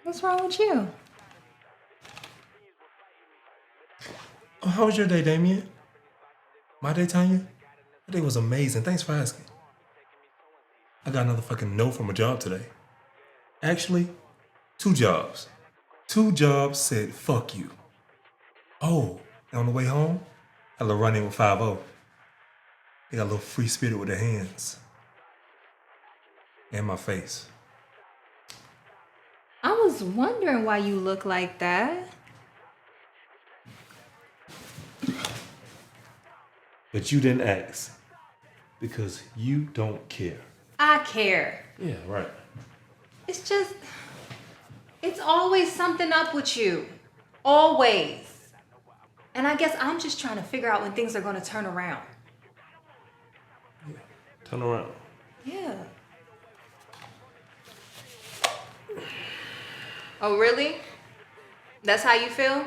What's wrong with you? Oh, how was your day, Damien? My day, Tanya? My day was amazing. Thanks for asking. I got another fucking no from a job today. Actually, 2 jobs. 2 jobs said, fuck you. Oh, and on the way home, I had a little run-in with 5-0. They got a little free spirit with their hands. And my face. I was wondering why you look like that. But you didn't ask. Because you don't care. I care. Yeah, right. It's just, it's always something up with you. Always. And I guess I'm just trying to figure out when things are going to turn around. Yeah. Turn around. Yeah. Oh, really? That's how you feel?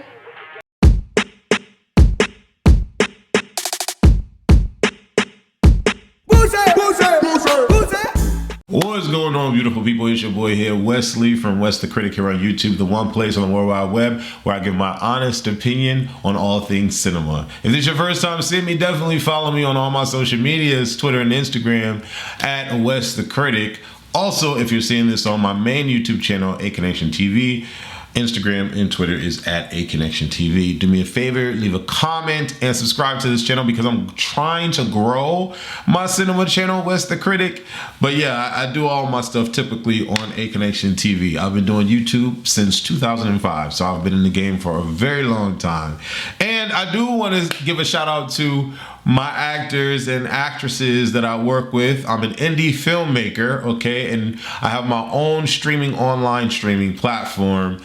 What's going on, beautiful people? It's your boy here, Wesley from West the Critic here on YouTube, the one place on the World Wide Web where I give my honest opinion on all things cinema. If this is your first time seeing me, definitely follow me on all my social medias, Twitter and Instagram at West the Critic. Also, if you're seeing this on my main YouTube channel, A Connection TV, Instagram and Twitter is at A Connection TV. Do me a favor, leave a comment and subscribe to this channel because I'm trying to grow my cinema channel, West the Critic. But yeah, I do all my stuff typically on A Connection TV. I've been doing YouTube since 2005, so I've been in the game for a very long time. And I do want to give a shout out to my actors and actresses that I work with. I'm an indie filmmaker, okay, and I have my own online streaming platform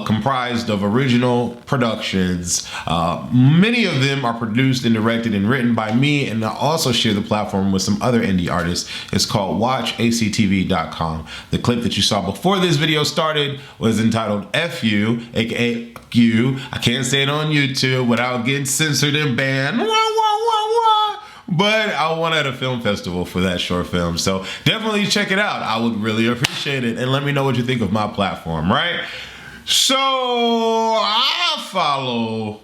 comprised of original productions. Many of them are produced and directed and written by me, and I also share the platform with some other indie artists. It's called WatchACTV.com. The clip that you saw before this video started was entitled F You, aka You. I can't say it on YouTube without getting censored and banned. But I won at a film festival for that short film, so definitely check it out. I would really appreciate it, and let me know what you think of my platform, right? So I follow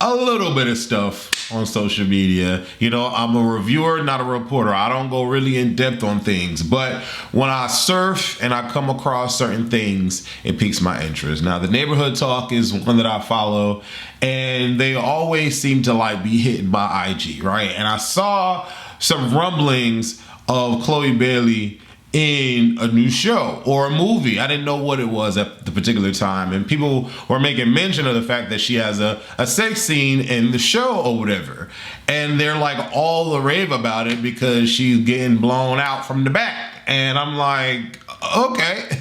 a little bit of stuff on social media. You know, I'm a reviewer, not a reporter. I don't go really in depth on things, but when I surf and I come across certain things, it piques my interest. Now, the Neighborhood Talk is one that I follow, and they always seem to like be hitting my IG, right? And I saw some rumblings of Chloe Bailey in a new show or a movie. I didn't know what it was at the particular time, and people were making mention of the fact that she has a sex scene in the show or whatever, and they're like all the rave about it because she's getting blown out from the back. And I'm like, okay.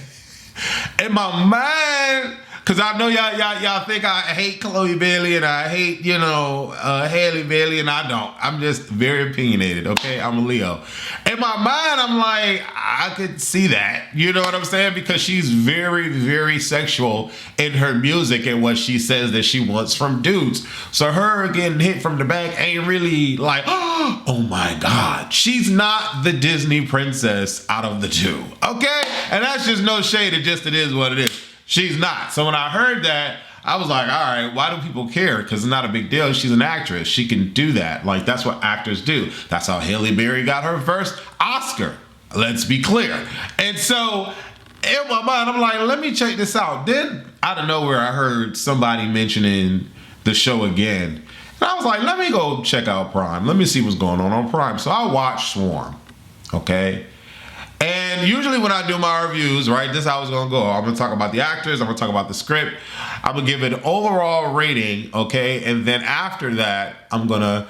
In my mind, because I know y'all think I hate Chloe Bailey and I hate, Haley Bailey, and I don't. I'm just very opinionated, okay? I'm a Leo. In my mind, I'm like, I could see that. You know what I'm saying? Because she's very, very sexual in her music and what she says that she wants from dudes. So her getting hit from the back ain't really like, oh my God. She's not the Disney princess out of the two, okay? And that's just no shade. It is what it is. She's not. So when I heard that, I was like, all right, why do people care? Because it's not a big deal. She's an actress. She can do that. Like, that's what actors do. That's how Halle Berry got her first Oscar. Let's be clear. And so in my mind, I'm like, let me check this out. Then out of nowhere, I heard somebody mentioning the show again. And I was like, let me go check out Prime. Let me see what's going on Prime. So I watched Swarm, okay? And usually when I do my reviews, right, this is how it's going to go. I'm going to talk about the actors. I'm going to talk about the script. I'm going to give it an overall rating, okay? And then after that, I'm going to,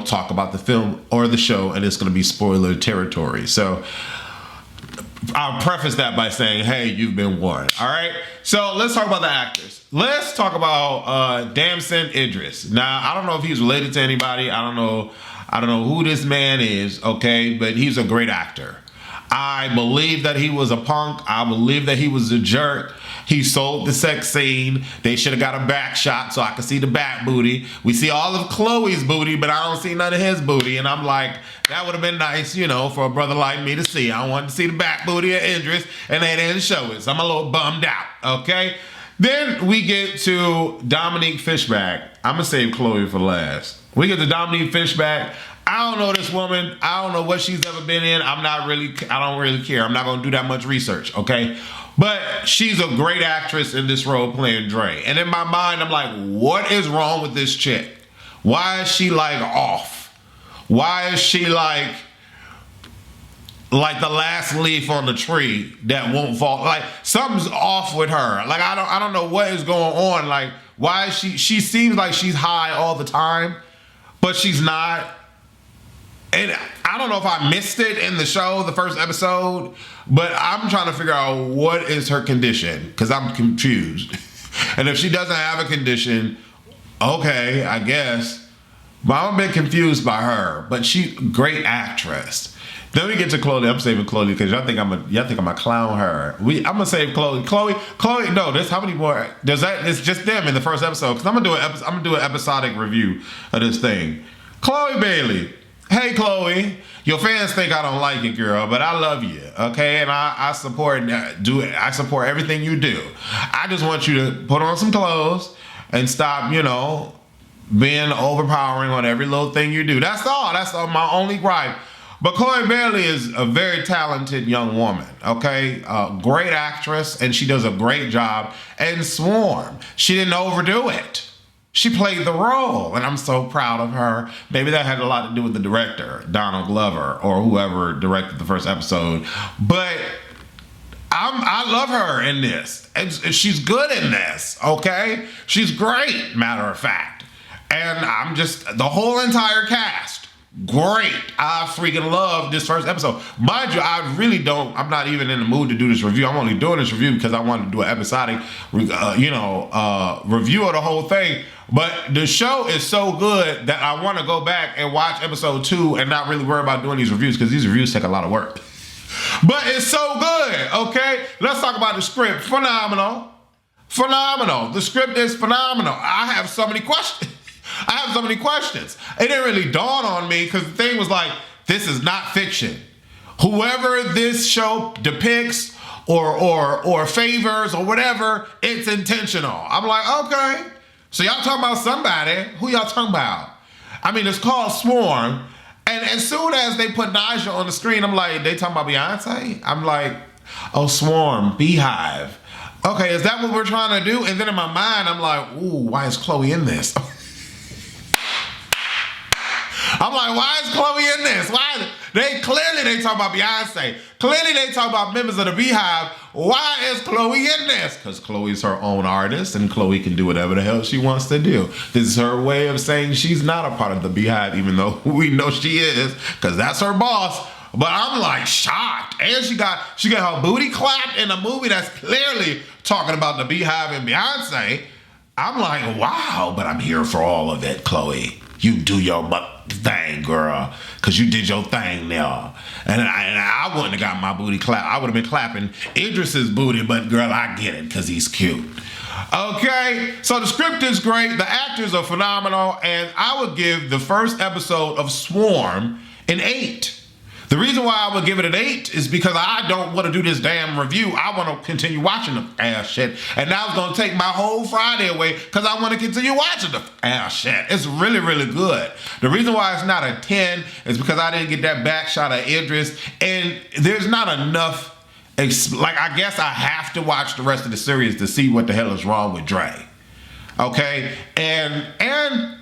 talk about the film or the show, and it's going to be spoiler territory. So I'll preface that by saying, hey, you've been warned, all right? So let's talk about the actors. Let's talk about Damson Idris. Now, I don't know if he's related to anybody. I don't know who this man is, okay? But he's a great actor. I believe that he was a punk. I believe that he was a jerk. He sold the sex scene. They should have got a back shot so I could see the back booty. We see all of Chloe's booty, but I don't see none of his booty. And I'm like, that would have been nice, you know, for a brother like me to see. I wanted to see the back booty of Idris, and they didn't show it. So I'm a little bummed out, okay? Then we get to Dominique Fishback. I'm going to save Chloe for last. We get to Dominique Fishback. I don't know this woman. I don't know what she's ever been in. I don't really care. I'm not going to do that much research, okay? But she's a great actress in this role playing Dre. And in my mind, I'm like, what is wrong with this chick? Why is she like off? Why is she like the last leaf on the tree that won't fall? Like something's off with her. Like I don't know what is going on. Like why is she seems like she's high all the time, but she's not. And I don't know if I missed it in the show, the first episode, but I'm trying to figure out what is her condition because I'm confused. And if she doesn't have a condition, okay, I guess. But I'm a bit confused by her. But she's a great actress. Then we get to Chloe. I'm saving Chloe because y'all think I'm gonna clown her. I'm gonna save Chloe. Chloe. No, there's how many more? It's just them in the first episode. Because I'm gonna do an episodic review of this thing. Chloe Bailey. Hey Chloe, your fans think I don't like you, girl, but I love you, okay? And I support I support everything you do. I just want you to put on some clothes and stop, you know, being overpowering on every little thing you do. That's all. That's my only gripe. But Chloe Bailey is a very talented young woman, okay? Great actress, and she does a great job. And Swarm, she didn't overdo it. She played the role, and I'm so proud of her. Maybe that had a lot to do with the director, Donald Glover, or whoever directed the first episode. But I love her in this. And she's good in this, okay? She's great, matter of fact. And the whole entire cast, great. I freaking love this first episode. Mind you, I'm not even in the mood to do this review. I'm only doing this review because I wanted to do an episodic, review of the whole thing. But the show is so good that I want to go back and watch episode 2 and not really worry about doing these reviews because these reviews take a lot of work. But it's so good, okay? Let's talk about the script. Phenomenal. The script is phenomenal. I have so many questions. It didn't really dawn on me because the thing was like, this is not fiction. Whoever this show depicts or favors or whatever, it's intentional. I'm like, okay. So y'all talking about somebody. Who y'all talking about? I mean, it's called Swarm. And as soon as they put Naja on the screen, I'm like, they talking about Beyonce? I'm like, oh, Swarm, Beehive. Okay, is that what we're trying to do? And then in my mind, I'm like, ooh, why is Chloe in this? I'm like, why is Chloe in this? They talk about Beyonce. Clearly they talk about members of the Beehive. Why is Chloe in this? Because Chloe's her own artist and Chloe can do whatever the hell she wants to do. This is her way of saying she's not a part of the Beehive, even though we know she is, because that's her boss. But I'm like shocked. And she got her booty clapped in a movie that's clearly talking about the Beehive and Beyonce. I'm like, wow, but I'm here for all of it, Chloe. You do your thing, girl, because you did your thing now. And I wouldn't have got my booty clapped. I would have been clapping Idris's booty, but girl, I get it because he's cute. Okay, so the script is great. The actors are phenomenal. And I would give the first episode of Swarm an 8. The reason why I would give it an 8 is because I don't want to do this damn review. I want to continue watching the ass shit. And now it's going to take my whole Friday away because I want to continue watching the ass shit. It's really, really good. The reason why it's not a 10 is because I didn't get that back shot of Idris. And there's not enough, I guess I have to watch the rest of the series to see what the hell is wrong with Dre. Okay? And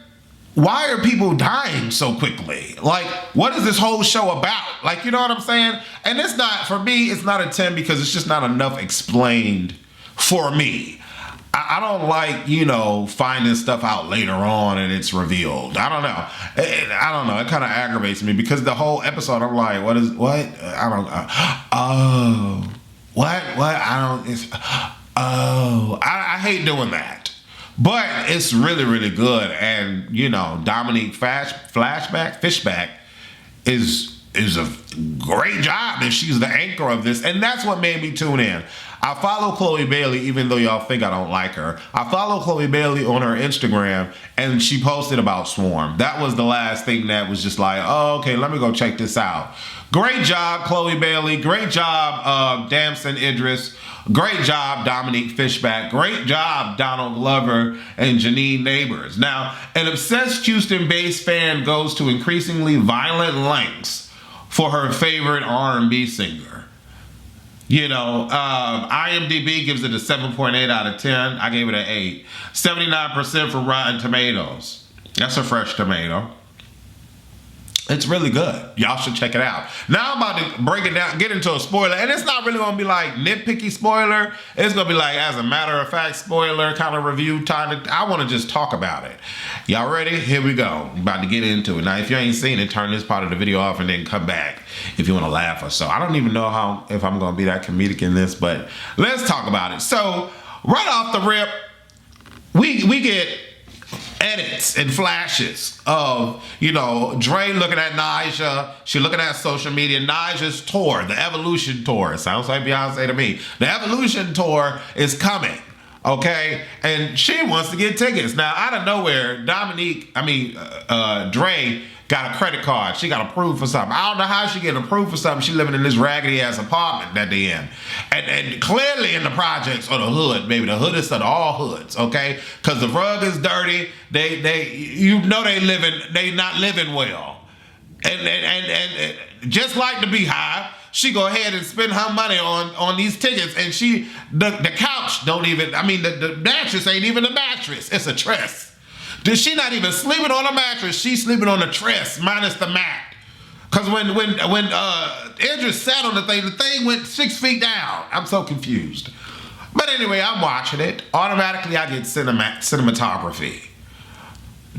why are people dying so quickly? Like, what is this whole show about? Like, you know what I'm saying? And it's not, for me, it's not a 10 because it's just not enough explained for me. I don't like, finding stuff out later on and it's revealed. I don't know. It kind of aggravates me because the whole episode, I'm like, what? I don't I hate doing that. But it's really, really good. And, Dominique Fishback is a great job. And she's the anchor of this. And that's what made me tune in. I follow Chloe Bailey, even though y'all think I don't like her. I follow Chloe Bailey on her Instagram, and she posted about Swarm. That was the last thing that was just like, oh, okay, let me go check this out. Great job, Chloe Bailey. Great job, Damson Idris. Great job, Dominique Fishback. Great job, Donald Glover and Janine Nabers. Now, an obsessed Houston-based fan goes to increasingly violent lengths for her favorite R&B singer. You know, IMDb gives it a 7.8 out of 10. I gave it an 8. 79% for Rotten Tomatoes. That's a fresh tomato. It's really good. Y'all should check it out. Now I'm about to break it down, get into a spoiler. And it's not really going to be like nitpicky spoiler. It's going to be like, as a matter of fact, spoiler kind of review time. I want to just talk about it. Y'all ready? Here we go. I'm about to get into it. Now, if you ain't seen it, turn this part of the video off and then come back if you want to laugh or so. I don't even know if I'm going to be that comedic in this, but let's talk about it. So, right off the rip, we get edits and flashes of, you know, Dre looking at Nyjah. She looking at social media. Nyjah's tour, the Evolution Tour. It sounds like Beyonce to me. The Evolution Tour is coming, okay? And she wants to get tickets. Now, out of nowhere, Dre got a credit card. She got approved for something. I don't know how she getting approved for something. She living in this raggedy ass apartment that they in. And clearly in the projects or the hood, maybe the hoodest of all hoods, okay? Because the rug is dirty. They not living well. And just like the Beehive, she go ahead and spend her money on these tickets, and the couch don't even, the mattress ain't even a mattress. It's a tress. She not even sleeping on a mattress. She's sleeping on a tress minus the mat. Cause when Idris sat on the thing went 6 feet down. I'm so confused. But anyway, I'm watching it. Automatically, I get cinematography.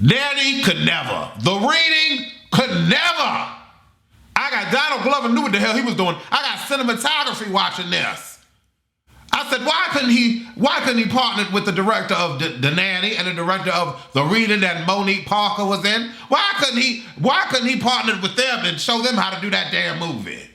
Danny could never. The reading could never. I got Donald Glover knew what the hell he was doing. I got cinematography watching this. I said, why couldn't he partner with the director of the Nanny and the director of The Reading that Monique Parker was in? Why couldn't he partner with them and show them how to do that damn movie?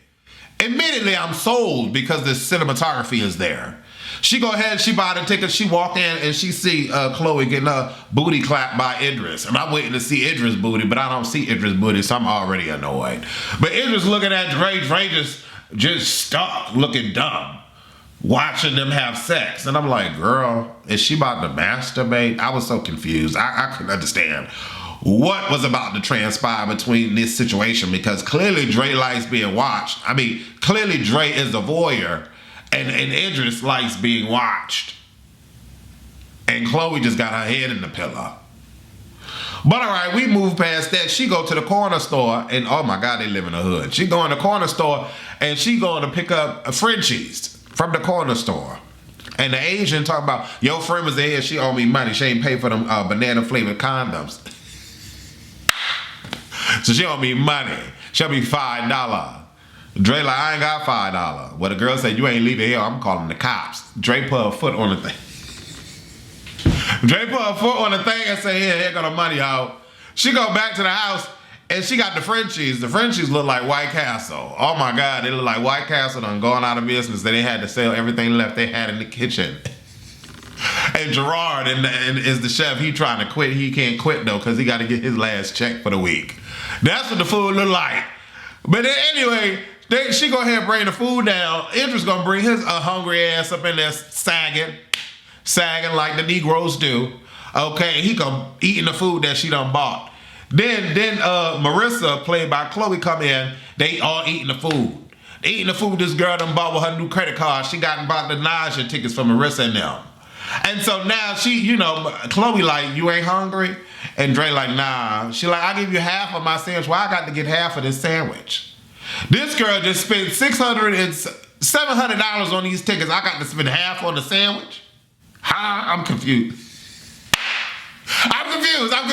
Immediately I'm sold because the cinematography is there. She go ahead, she buy the ticket, she walk in and she see Chloe getting her booty clapped by Idris. And I'm waiting to see Idris' booty, but I don't see Idris' booty, so I'm already annoyed. But Idris looking at Dre just stuck looking dumb, watching them have sex. And I'm like, girl, is she about to masturbate? I was so confused. I couldn't understand what was about to transpire between this situation, because clearly Dre likes being watched. Clearly Dre is a voyeur, and Idris likes being watched. And Chloe just got her head in the pillow. But all right, we move past that. She go to the corner store, and oh my God, they live in the hood. She go in the corner store, and she going to pick up Frenchies from the corner store. And the Asian talking about, your friend was here, she owe me money. She ain't paid for them banana flavored condoms. So she owe me money. She owe me $5. Dre like, I ain't got $5. Well, the girl said, you ain't leaving here, I'm calling the cops. Dre put her foot on the thing. Dre put her foot on the thing and say, here go the money out. She go back to the house, and she got the Frenchies. The Frenchies look like White Castle. Oh my God, they look like White Castle done going out of business. They had to sell everything left they had in the kitchen. And Gerard is the chef. He trying to quit. He can't quit though, because he got to get his last check for the week. That's what the food look like. But then anyway, she go ahead and bring the food down. Idris gonna bring his hungry ass up in there sagging like the Negroes do. Okay, he come eating the food that she done bought. Then Marissa, played by Chloe, come in. They all eating the food. They eating the food this girl done bought with her new credit card. She got and bought the Nyjah tickets for Marissa and them. And so now she, Chloe like, you ain't hungry? And Dre like, nah. She like, I give you half of my sandwich. Well, I got to get half of this sandwich. This girl just spent $600 and $700 on these tickets. I got to spend half on the sandwich? I'm confused. I'm confused. I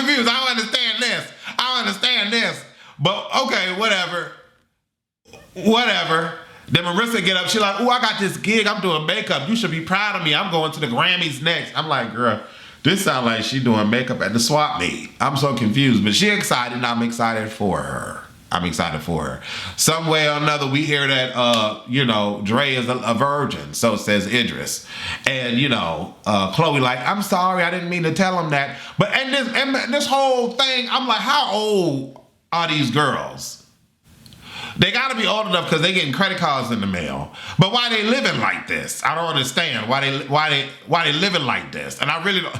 don't understand this. But okay, whatever. Then Marissa get up. She like, I got this gig. I'm doing makeup. You should be proud of me. I'm going to the Grammys next. I'm like, girl, this sounds like she doing makeup at the swap meet. I'm so confused. But she excited, and I'm excited for her. I'm excited for her. Some way or another, we hear that, Dre is a virgin. So says Idris. And, Chloe like, I'm sorry, I didn't mean to tell him that. But, and this whole thing, I'm like, how old are these girls? They got to be old enough because they getting credit cards in the mail. But why they living like this? I don't understand why they living like this. And I really don't.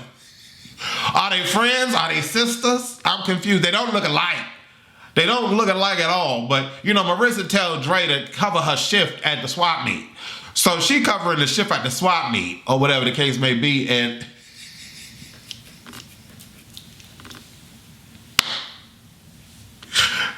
Are they friends? Are they sisters? I'm confused. They don't look alike. They don't look alike at all. But, Marissa tells Dre to cover her shift at the swap meet. So she covering the shift at the swap meet or whatever the case may be. And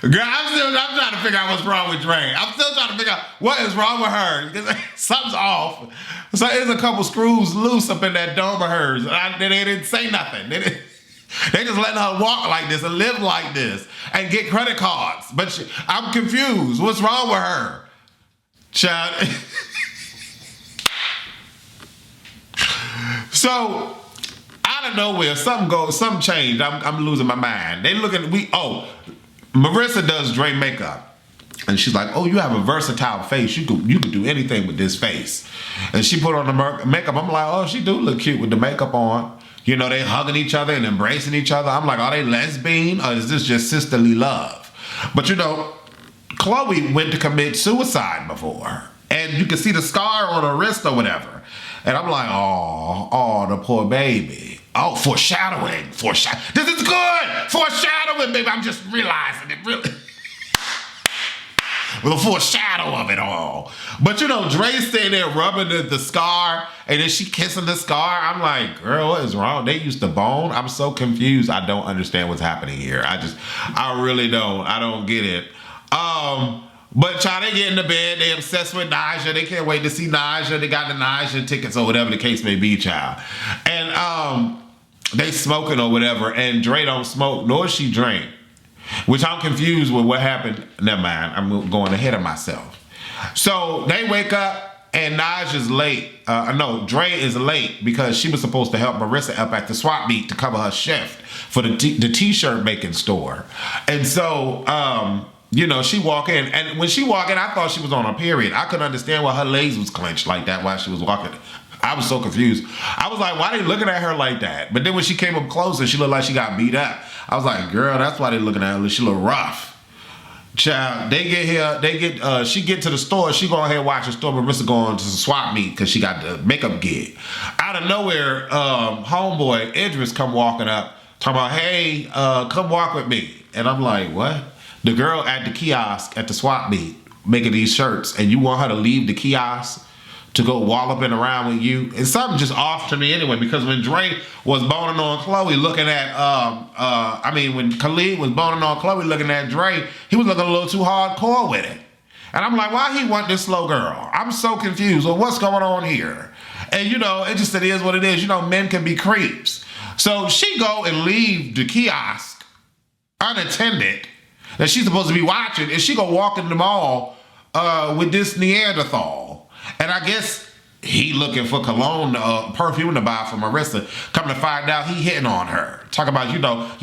girl, I'm trying to figure out what's wrong with Dre. I'm still trying to figure out what is wrong with her. Because something's off. So there's a couple screws loose up in that dome of hers. They didn't say nothing. They just letting her walk like this and live like this and get credit cards. But I'm confused. What's wrong with her? Child. So out of nowhere, something changed. I'm losing my mind. They looking, Marissa does Dre makeup. And she's like, oh, you have a versatile face. You could do anything with this face. And she put on the makeup. I'm like, oh, she do look cute with the makeup on. They hugging each other and embracing each other. I'm like, are they lesbian or is this just sisterly love? But Chloe went to commit suicide before. And you can see the scar on her wrist or whatever. And I'm like, oh, the poor baby. Oh, foreshadowing. This is good. Foreshadowing, baby. I'm just realizing it really. With a foreshadow of it all. But Dre's standing there rubbing the scar and then she kissing the scar. I'm like, girl, what is wrong? They used to bone. I'm so confused. I don't understand what's happening here. I really don't. I don't get it. But child, they get in the bed. They obsessed with Naja. They can't wait to see Naja. They got the Naja tickets or whatever the case may be, child. And they smoking or whatever. And Dre don't smoke, nor she drink. Which I'm confused with what happened. Never mind. I'm going ahead of myself. So they wake up and Naja's late. Dre is late because she was supposed to help Marissa up at the swap meet to cover her shift for the t-shirt making store. And so, she walk in. And when she walked in, I thought she was on her period. I couldn't understand why her legs was clenched like that while she was walking. I was so confused. I was like, why are they looking at her like that? But then when she came up closer, she looked like she got beat up. I was like, girl, that's why they looking at her. She look rough. Child, she get to the store. She go ahead and watch the store. Marissa going to the swap meet because she got the makeup gig. Out of nowhere, homeboy Idris come walking up, talking about, hey, come walk with me. And I'm like, what? The girl at the kiosk at the swap meet making these shirts, and you want her to leave the kiosk to go walloping around with you? And something just off to me anyway, because when Dre was boning on Chloe looking at, when Khalid was boning on Chloe looking at Dre, he was looking a little too hardcore with it. And I'm like, why he want this slow girl? I'm so confused. Well, what's going on here? And it just it is what it is. Men can be creeps. So she go and leave the kiosk unattended that she's supposed to be watching, and she go walk in the mall with this Neanderthal. And I guess he looking for cologne, perfume to buy for Marissa. Come to find out, he hitting on her. Talk about, you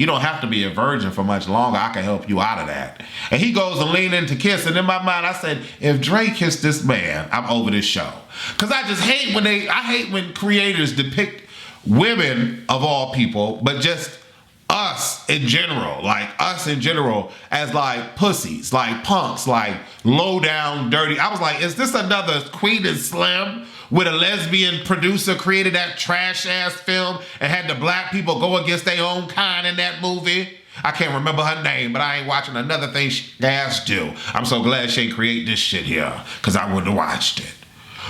don't have to be a virgin for much longer. I can help you out of that. And he goes and lean in to kiss. And in my mind, I said, if Dre kissed this man, I'm over this show. Because I just hate when creators depict women of all people, but just us in general, as like pussies, like punks, like low down, dirty. I was like, is this another Queen and Slim with a lesbian producer created that trash ass film and had the black people go against their own kind in that movie? I can't remember her name, but I ain't watching another thing she has to. I'm so glad she ain't create this shit here, because I wouldn't have watched it.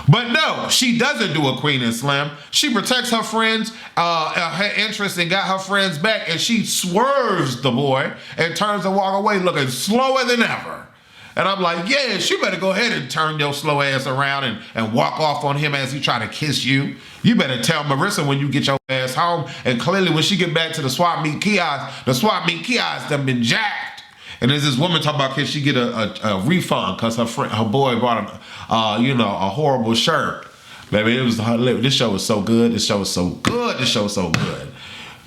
But no, she doesn't do a Queen and Slim. She protects her friends, her interests, and got her friends back, and she swerves the boy and turns to walk away looking slower than ever. And I'm like, yeah, she better go ahead and turn your slow ass around and walk off on him as he try to kiss you. You better tell Marissa when you get your ass home. And clearly when she get back to the swap meet kiosk done been jacked. And there's this woman talking about, can she get a refund because her boy bought a horrible shirt. Baby, this show was so good. This show was so good.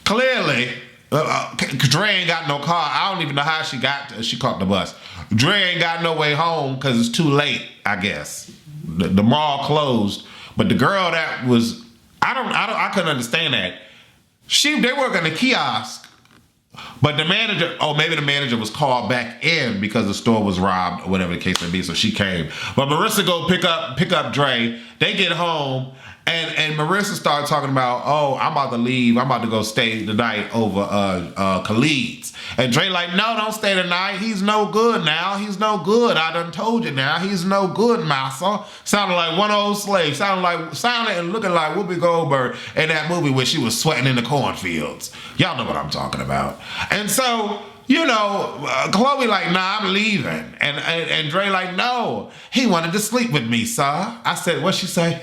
Clearly, Dre ain't got no car. I don't even know how she caught the bus. Dre ain't got no way home because it's too late, I guess. The mall closed. But the girl that was, I couldn't understand that. They work in the kiosk, but the manager, maybe the manager was called back in because the store was robbed or whatever the case may be, so she came. But Marissa go pick up Dre. They get home. And Marissa started talking about, I'm about to leave. I'm about to go stay the night over Khalid's. And Dre like, no, don't stay the night. He's no good now. He's no good. I done told you now. He's no good, massa. Sounded like one old slave. Sounded and looking like Whoopi Goldberg in that movie where she was sweating in the cornfields. Y'all know what I'm talking about. And so, Chloe like, nah, I'm leaving. And Dre like, no, he wanted to sleep with me, sir. I said, what'd she say?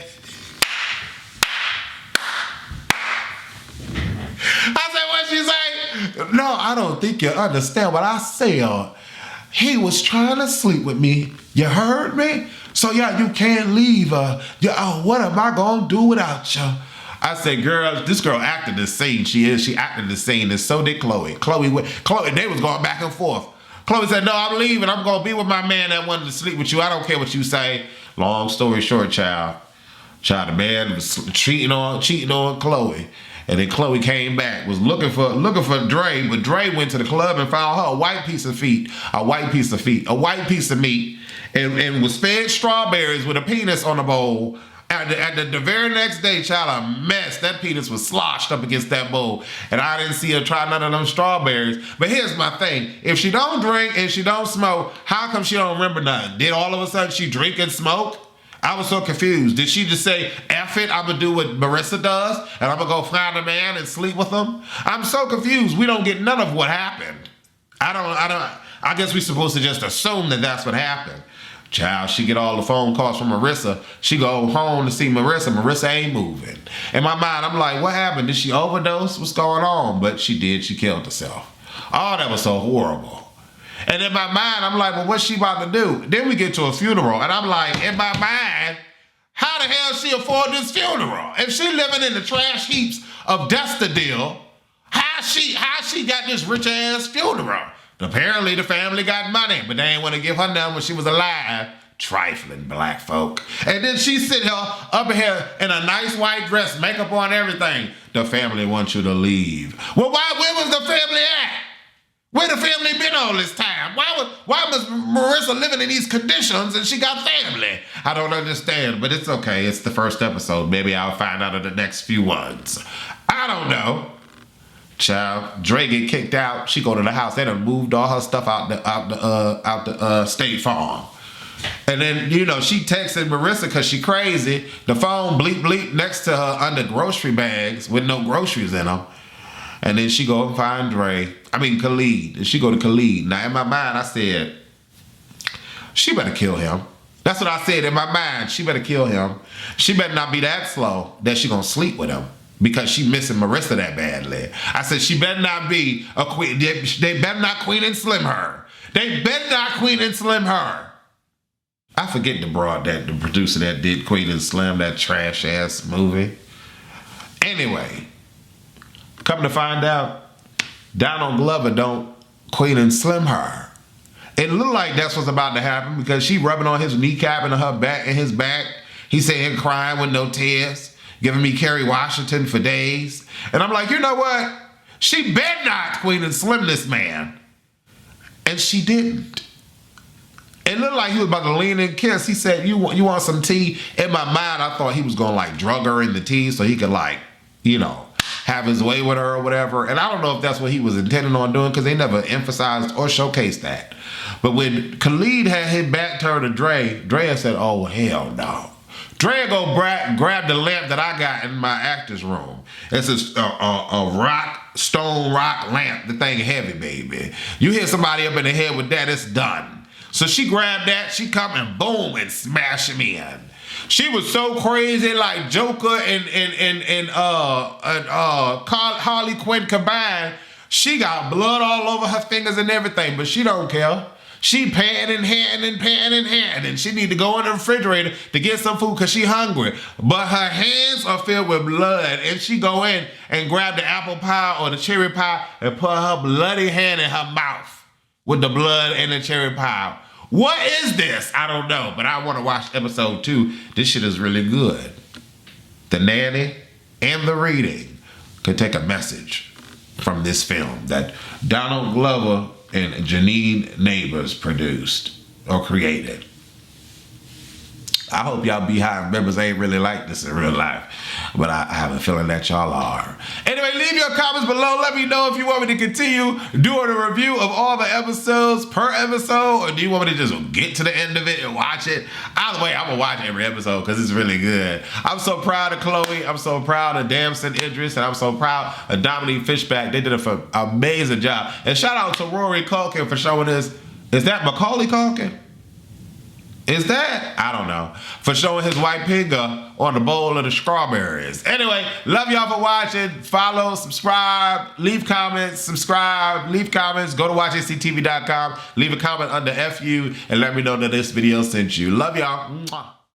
I said, what'd she say? No, I don't think you understand what I said. He was trying to sleep with me. You heard me? So yeah, you can't leave. What am I gonna do without you? I said, girl, this girl acted the scene. She acted the scene, and so did Chloe. Chloe, they was going back and forth. Chloe said, no, I'm leaving. I'm gonna be with my man that wanted to sleep with you. I don't care what you say. Long story short, child, the man was cheating on Chloe. And then Chloe came back, was looking for Dre, but Dre went to the club and found her a white piece of meat, and was fed strawberries with a penis on the bowl. At the very next day, child, a mess. That penis was sloshed up against that bowl. And I didn't see her try none of them strawberries. But here's my thing. If she don't drink and she don't smoke, how come she don't remember nothing? Did all of a sudden she drink and smoke? I was so confused. Did she just say, F it, I'm gonna do what Marissa does, and I'm gonna go find a man and sleep with him? I'm so confused. We don't get none of what happened. I guess we're supposed to just assume that that's what happened. Child, she get all the phone calls from Marissa. She go home to see Marissa. Marissa ain't moving. In my mind, I'm like, what happened? Did she overdose? What's going on? But she did. She killed herself. Oh, that was so horrible. And in my mind, I'm like, well, what's she about to do? Then we get to a funeral, and I'm like, in my mind, how the hell she afford this funeral? If she living in the trash heaps of Destadil, how she got this rich ass funeral? Apparently the family got money, but they ain't want to give her none when she was alive. Trifling black folk. And then she sit here up here in a nice white dress, makeup on, everything. The family wants you to leave. Well, where was the family at? Where the family been all this time? Why was Marissa living in these conditions and she got family? I don't understand, but it's okay. It's the first episode. Maybe I'll find out in the next few ones. I don't know. Child, Dre get kicked out. She go to the house. They done moved all her stuff out the State Farm. And then, she texted Marissa because she crazy. The phone bleep bleep next to her under grocery bags with no groceries in them. And then she go and find Khalid. And she go to Khalid. Now, in my mind, I said, she better kill him. That's what I said in my mind. She better kill him. She better not be that slow that she gonna sleep with him because she missing Marissa that badly. I said, she better not be a queen. They better not Queen and Slim her. They better not Queen and Slim her. I forget the producer that did Queen and Slim, that trash-ass movie. Anyway. Come to find out, Donald Glover don't Queen and Slim her. It looked like that's what's about to happen because she rubbing on his kneecap and her back and his back. He saying crying with no tears, giving me Kerry Washington for days. And I'm like, you know what? She better not Queen and Slim this man. And she didn't. It looked like he was about to lean and kiss. He said, you want some tea? In my mind, I thought he was going to drug her in the tea so he could have his way with her or whatever. And I don't know if that's what he was intending on doing because they never emphasized or showcased that. But when Khalid had his back turned to Dre said, oh, hell no. Dre go grab the lamp that I got in my actor's room. It's a stone rock lamp. The thing heavy, baby. You hit somebody up in the head with that, it's done. So she grabbed that, she come and boom and smash him in. She was so crazy, like Joker and Harley Quinn combined. She got blood all over her fingers and everything, but she don't care. She panning, and she need to go in the refrigerator to get some food because she hungry. But her hands are filled with blood, and she go in and grab the apple pie or the cherry pie and put her bloody hand in her mouth with the blood and the cherry pie. What is this? I don't know, but I want to watch episode 2. This shit is really good. The nanny and the reading could take a message from this film that Donald Glover and Janine Nabers produced or created. I hope y'all Beehive members ain't really like this in real life, but I have a feeling that y'all are. Anyway, leave your comments below. Let me know if you want me to continue doing a review of all the episodes per episode, or do you want me to just get to the end of it and watch it? Either way, I'm gonna watch every episode because it's really good. I'm so proud of Chloe. I'm so proud of Damson Idris, and I'm so proud of Dominique Fishback. They did an amazing job. And shout out to Rory Culkin for showing us. Is that Macaulay Culkin? Is that? I don't know. For showing his white finger on the bowl of the strawberries. Anyway, love y'all for watching. Follow, subscribe, leave comments, subscribe, leave comments. Go to watchactv.com. Leave a comment under FU and let me know that this video sent you. Love y'all. Mwah.